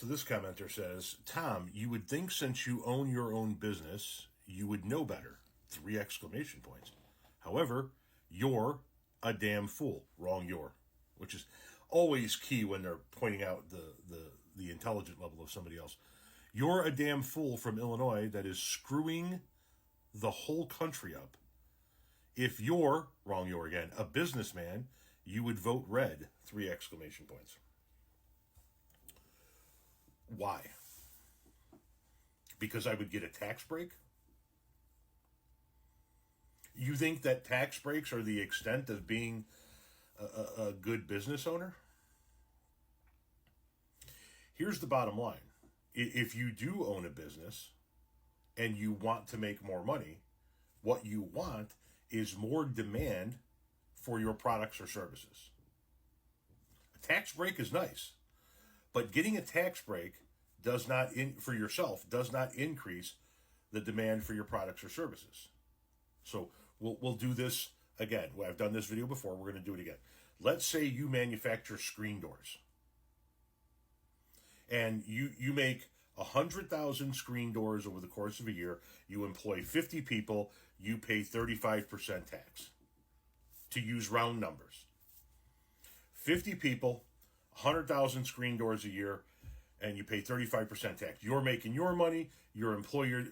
So this commenter says, Tom, you would think since you own your own business, you would know better. 3 exclamation points. However, you're a damn fool. Wrong you're. Which is always key when they're pointing out the intelligent level of somebody else. You're a damn fool from Illinois that is screwing the whole country up. If you're, wrong you're again, a businessman, you would vote red. 3 exclamation points. Why? Because I would get a tax break? You think that tax breaks are the extent of being a good business owner? Here's the bottom line. If you do own a business and you want to make more money, what you want is more demand for your products or services. A tax break is nice, but getting a tax break does not, for yourself, does not increase the demand for your products or services. So we'll do this again. I've done this video before. We're going to do it again. Let's say you manufacture screen doors. And you make 100,000 screen doors over the course of a year. You employ 50 people. You pay 35% tax. To use round numbers. 50 people, 100,000 screen doors a year, and you pay 35% tax. You're making your money. Your employees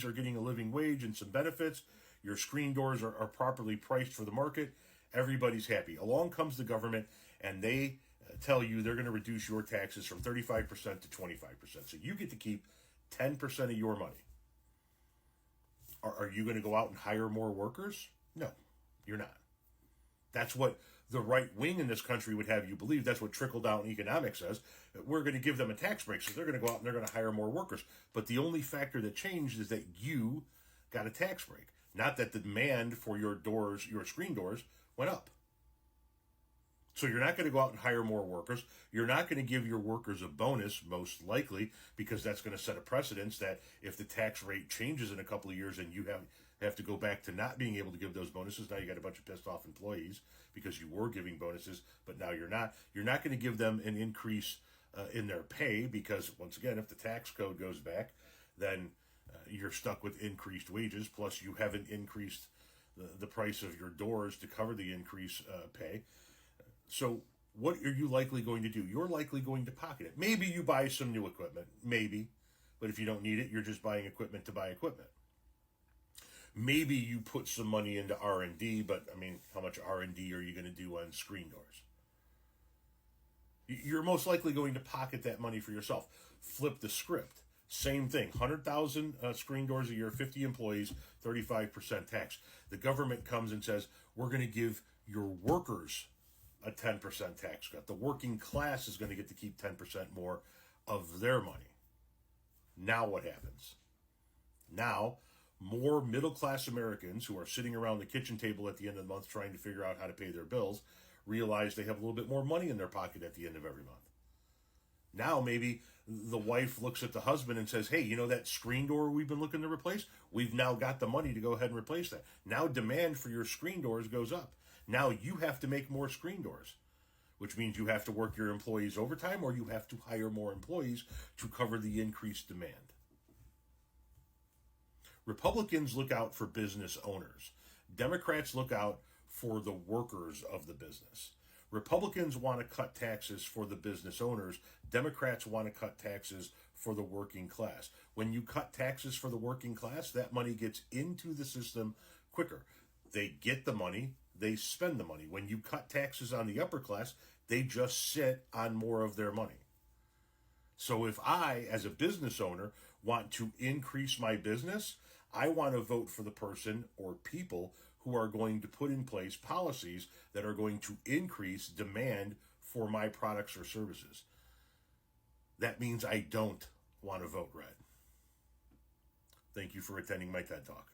are getting a living wage and some benefits. Your screen doors are properly priced for the market. Everybody's happy. Along comes the government, and they tell you they're going to reduce your taxes from 35% to 25%. So you get to keep 10% of your money. Are you going to go out and hire more workers? No, you're not. That's what the right wing in this country would have you believe. That's what trickle-down economics says. We're going to give them a tax break, so they're going to go out and they're going to hire more workers. But the only factor that changed is that you got a tax break. Not that the demand for your doors, your screen doors, went up. So you're not going to go out and hire more workers. You're not going to give your workers a bonus, most likely, because that's going to set a precedence that if the tax rate changes in a couple of years and you have to go back to not being able to give those bonuses, now you got a bunch of pissed off employees because you were giving bonuses, but now you're not. You're not going to give them an increase in their pay because, once again, if the tax code goes back, then you're stuck with increased wages, plus you haven't increased the price of your doors to cover the increased pay. So what are you likely going to do? You're likely going to pocket it. Maybe you buy some new equipment, maybe. But if you don't need it, you're just buying equipment to buy equipment. Maybe you put some money into R&D, but I mean, how much R&D are you going to do on screen doors? You're most likely going to pocket that money for yourself. Flip the script. Same thing, 100,000 screen doors a year, 50 employees, 35% tax. The government comes and says, we're going to give your workers a 10% tax cut. The working class is going to get to keep 10% more of their money. Now what happens? Now, more middle-class Americans who are sitting around the kitchen table at the end of the month trying to figure out how to pay their bills realize they have a little bit more money in their pocket at the end of every month. Now maybe the wife looks at the husband and says, hey, you know that screen door we've been looking to replace? We've now got the money to go ahead and replace that. Now demand for your screen doors goes up. Now you have to make more screen doors, which means you have to work your employees overtime or you have to hire more employees to cover the increased demand. Republicans look out for business owners. Democrats look out for the workers of the business. Republicans want to cut taxes for the business owners. Democrats want to cut taxes for the working class. When you cut taxes for the working class, that money gets into the system quicker. They get the money, they spend the money. When you cut taxes on the upper class, they just sit on more of their money. So if I, as a business owner, want to increase my business, I want to vote for the person or people who are going to put in place policies that are going to increase demand for my products or services. That means I don't want to vote red. Thank you for attending my TED Talk.